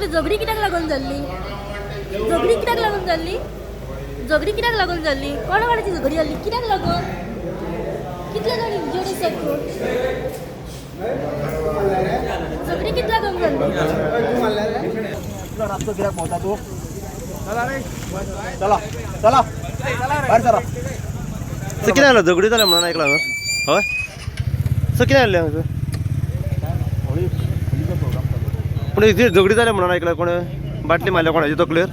म्हटलं झगडी कित्याक लागून जाल्ली झगडी कित्याक लागून जाल्ली झगडी कित्याक लागून जाल्ली कोणा वाड्याची झगडी जाल्ली कित्याक लागून कितले जाण इंजर्ड आसात झगडी कित्याक लागून जाल्ली चला चला बाहेर चला किती आलं झगडी झाल्या म्हणून ऐकला हय किती आले पण इथे झगडी झाल्या म्हणून ऐकलं कोण बाटली मारल्या कोणाची तकलेर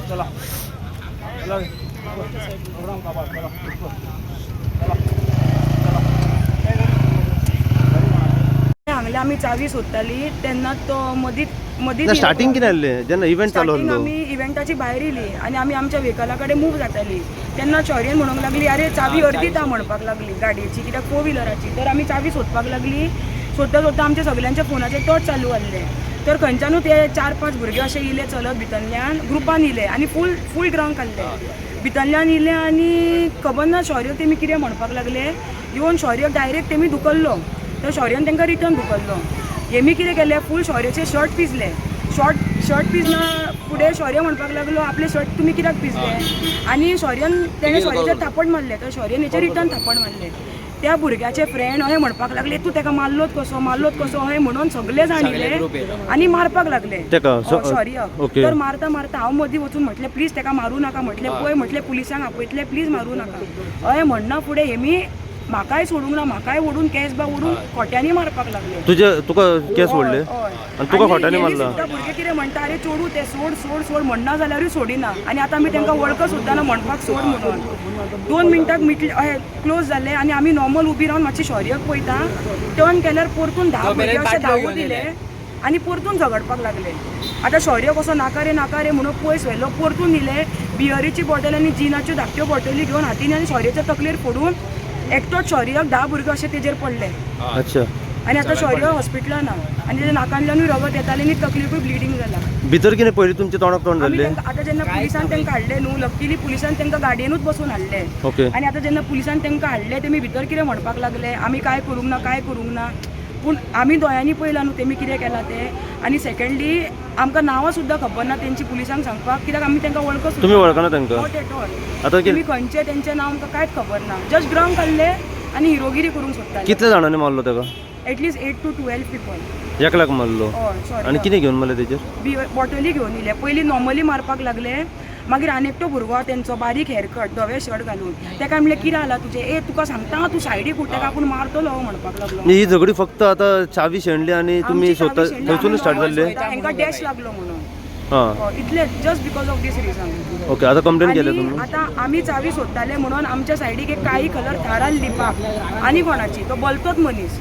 चला हांगले आमी चावी सोदताली तेन्ना तो मदींच स्टार्टिंग कितें आसलें जेन्ना इव्हेंट चालू स्टार्टिंग आसलो आमी इव्हेंटाची भायर येयली आनी आमी आमच्या व्हेकला कडेन मूव जाताली तेन्ना शौर्यन म्हणूंक लागली अरे चावी अर्दी ता म्हणपाक लागली गाडयेची कित्याक फोर व्हिलराची तर आमी चावी सोदपाक लागली सोदता सोदता आमच्या सगळ्यांच्या फोनाचेर टॉर्च चालू आसले तर खंयच्यानूच ते 4-5 भुरगे अशे येयले चलत भितरल्यान ग्रुपान येयले आनी फूल ग्रावंड काडले भितरल्यान येयले आनी खबर ना शौर्य तेमी कितें म्हणपाक लागले येवन शौर्यक डायरेक्ट तेमी धुकल्लो तर शौर्यान तांकां रिटर्न धुकल्लो हेमी कितें केलें फूल शौर्याचे शर्ट पिजले शर्ट पिजना फुडें शौर्य म्हणपाक लागलो आपले शर्ट तुमी कित्याक पिजले आनी शौर्यान तेणें शौर्याचेर थापड मारले तर शौर्यान हेचेर रिटर्न थापड मारले त्या भुरग्याचे फ्रेंड अशें म्हणपाक लागले तूं ताका मारलोत कसो अशें म्हणून सगळे जाण येयले आनी मारपाक लागले शौर्य तर मारता हांव मदीं वचून म्हटलें प्लीज ताका मारूं नाका म्हटलें पळय म्हटलें पुलिसांक आपयतले प्लीज मारूं नाका अशें म्हणना फुडें हेमी म्हाकाय सोडूंक ना म्हाकाय ओडून केस ओडून खोट्यांनी मारपाक लागले तुका केस ओडले आनी तुका खोट्यांनी मारला भुरगे कितें म्हणटा अरे चोडू ते सोड म्हणना जाल्यारूय सोडिना आनी आतां आमी तांकां वळख सुद्दां ना म्हणपाक सोड म्हणून 2 मिनटाक क्लोज जाले आनी आमी नॉर्मल उबी रावन मातशी शौर्यक पळयता टर्न केल्यार परतून 10 भुरगे अशे धांवून दिले आनी परतून झगडपाक लागले आतां शौर्य कसो नाका रे म्हणून पयस व्हेलो परतून येयले बियरीची बॉटल आनी जिनाच्यो धाकट्यो बॉटली घेवन हातीन आनी शौर्याच्या तकलेर फोडून एकटोच शौर्याक 10 भुरगे अशे तेजेर पडले अच्छा आनी आतां शौर्य हॉस्पिटलान आनी तेच्या नाकांतल्यानूय रगत येतालें आनी तकलेकूय ब्लिडींग जाला भितर कितें पयलीं तुमचे तोंडाक तोंड जाल्ले आतां जेन्ना पुलिसान तांकां हाडले न्हू लकीली पुलिसान तांकां गाडयेनूच बसून हाडले ओके आनी आतां जेन्ना पुलिसान तांकां हाडले तेमी भितर कितें म्हणपाक लागले आमी काय करूंक ना पूण आमी दोळ्यांनी पळयलां न्हू तेमी कितें केलां तें आनी सेकंडली आमकां नांवां सुद्दां खबर ना तेंची पुलिसांक सांगपाक कित्याक आमी तांकां वळखत तुमी वळखना तांकां आतां तुमी खंयचे तेंचें नांव आमकां कांयच खबर ना जस्ट ग्रावंड काडले आनी हिरोगिरी करूंक सोदताले कितले जाणांनी मारलो ताका एटलीस्ट 8 to 12 पीपल एकल्याक मारलो आनी कितें घेवन मारले तेजेर बॉटली घेवन येयले पयलीं नॉर्मली मारपाक लागले मागीर आनी एकटो भुरगो तेंचो बारीक हेअरकट धवे शर्ट घालून ताका म्हणलें कितें जाला तुजें तुका सांगता तूं सायडीक उठ ताका आपूण मारतलो म्हणपाक लागलो ही झगडी फक्त आतां चावी शेणली आनी तुमी स्वता थंयसून स्टार्ट जाल्ले तांकां डॅश लागलो म्हणून इतले just because of this reason okay आतां कंप्लेन केले तुमी आतां आमी चावी सोदताले म्हणून आमच्या सायडीक एक काळी कलर थार आसली दिपाक आनी कोणाची तो बोलतोच मनीस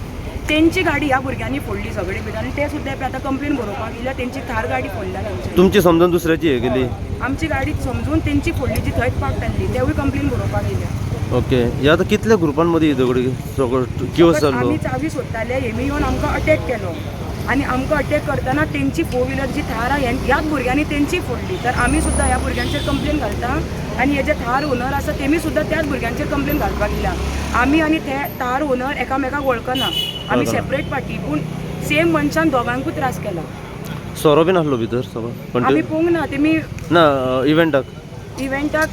तेंची गाडी ह्या भुरग्यांनी फोडली सगळी भितर आनी ते सुद्दां आतां कंप्लेन बरोवपाक गेल्यार तेंची थार गाडी फोडल्या तुमची समजून दुसऱ्याची हे गेली आमची गाडी समजून तेंची फोडली जी थंयच पार्क जाल्ली तेवूय कंप्लेन बरोवपाक गेले ओके हे आतां कितल्या ग्रुपांमध्ये ही झगडी किवस जाल्लो आमी चावी सोदताले हेमी येवन आमकां अटॅक केलो आनी आमकां अटॅक करतना तेंची फोर व्हिलर जी थार ह्याच भुरग्यांनी तेंची फोडली तर आमी सुद्दां ह्या भुरग्यांचेर कंप्लेन घालता आनी हे जे थार ओनर आसा तेमी सुद्दां त्याच भुरग्यांचेर कंप्लेन घालपाक गेल्या आमी आनी ते थार ओनर एकामेकाक वळखना आमी सेपरेट पार्टी पूण सेम मनशान दोगांकूय त्रास केला सोरो बीन आसलो भितर सगळो आमी पळोवंक ना तेमी ना इव्हेंटाक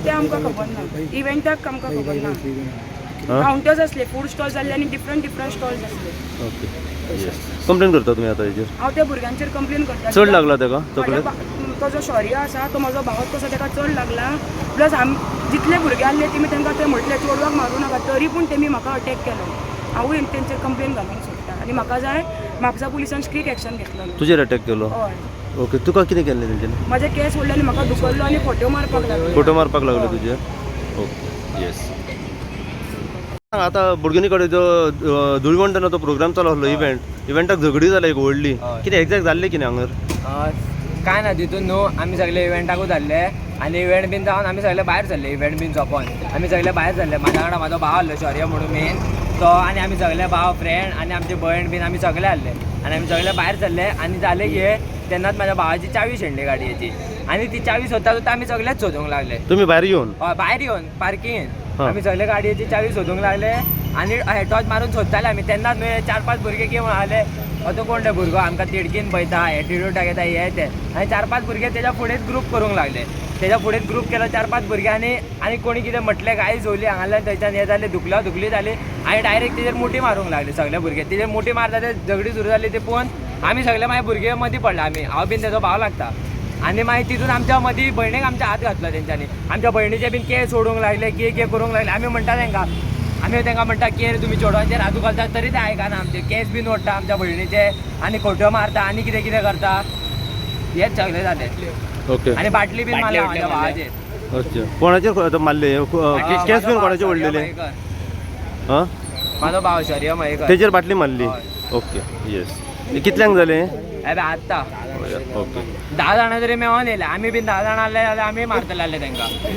ते आमकां खबर ना इव्हेंटाक आमकां खबर ना काउंटर्स असले फूड स्टॉल्स जाल्ले आनी डिफरंट स्टॉल्स असले ओके कंप्लेन करता तुमी आतां हेजेर हांव त्या भुरग्यांचेर कंप्लेन करता चड लागला ताका तकलेक तो जो शौर्य आसा तो म्हजो भावच कसो ताका चड लागला प्लस जितले भुरगे आसले तेमी तांकां ते म्हटलें चोडवाक मारूं नाका तरी पूण तेमी म्हाका अटॅक केलो हांवूय तेंचेर कंप्लेन घालूंक सोदता आनी म्हाका जाय म्हापसा पुलिसान स्ट्रीक एक्शन घेतलो तुजेर अटॅक केलो हय ओके तुका कितें केल्लें तेंच्यानी म्हाजे केस ओडले आनी म्हाका दुखल्लो आनी फोटो मारपाक लागले तुजेर ओके येस आतां भुरग्यांनी कडेन जो धुळवंदना तो प्रोग्राम चालू आसलो इव्हेंटाक झगडी जाल्या एक व्हडली कितें एक्झॅक्ट जाल्लें कितें हांगर काय ना तितून न्हू आमी सगळे इव्हेंटाकूच जाल्ले आनी इव्हेंट बीन जावन आमी सगळे भायर सरले इव्हेंट बीन सोंपोन आमी सगळे भायर सरले म्हाज्या वांगडा म्हाजो भाव आसलो शौर्य म्हणून मेन तो आनी आमी सगळे भाव फ्रेंड आनी आमची भयण बीन आमी सगळे आसले आनी आमी सगळे भायर सरले आनी जाले की तेन्नाच म्हाज्या भावाची चावी शेणली गाडयेची आनी ती चावी सोदता सोदता आमी सगळेच सोदूंक लागले तुमी भायर येवन भायर येवन पार्किंगेन आमी सगळे गाडयेची चावी सोदूंक लागले आनी टॉर्च मारून सोदताले आमी तेन्नाच 4-5 भुरगे कितें म्हणाले तो कोण ते भुरगो आमकां तिडकीन पळयता एटिट्यूडाक येता हे ते आनी 4-5 भुरगे तेज्या फुडेंच ग्रूप करूंक लागले तेज्या फुडेंच ग्रूप केलो 4-5 भुरगे आनी कोणी कितें म्हटलें काय जोली हांगाल्यान थंयच्यान हे जालें दुखली जाली आनी डायरेक्ट तेजेर मुठी मारूंक लागले सगळे भुरगे तेजेर मुठी मारता ते झगडी सुरू जाली ते पळोवन आमी सगळे मागीर भुरगे मदीं पडला आमी हांव बीन तेजो भाव लागता आनी मागीर तितून आमच्या मदीं भयणीक आमच्या हात घातलो तेंच्यांनी आमच्या भयणीचे बीन केस सोडूंक लागले कितें करूंक लागले आमी म्हणटा तांकां म्हणटा की तुमी चेडवांचेर हात घालतात तरी ते आयकना आमचे केस बीन ओडटा आमच्या भयणीचे आनी खोट्यो मारता आनी कितें करता हेच सगळें जालें ओके आनी बाटली बीन मारल्या म्हाज्या भावाचेर अच्छा कोणाचेर मारले केस बीन कोणाचे ओडलेले हां म्हाजो भाव शौर्य मयेकर तेजेर बाटली मारली ओके येस कितल्यांक जालें अबे आत्ता ओके 10 जाणां तरी मेळोन येयले आमी बीन 10 जाणां आहले जाल्यार आमी मारतले आहले तांकां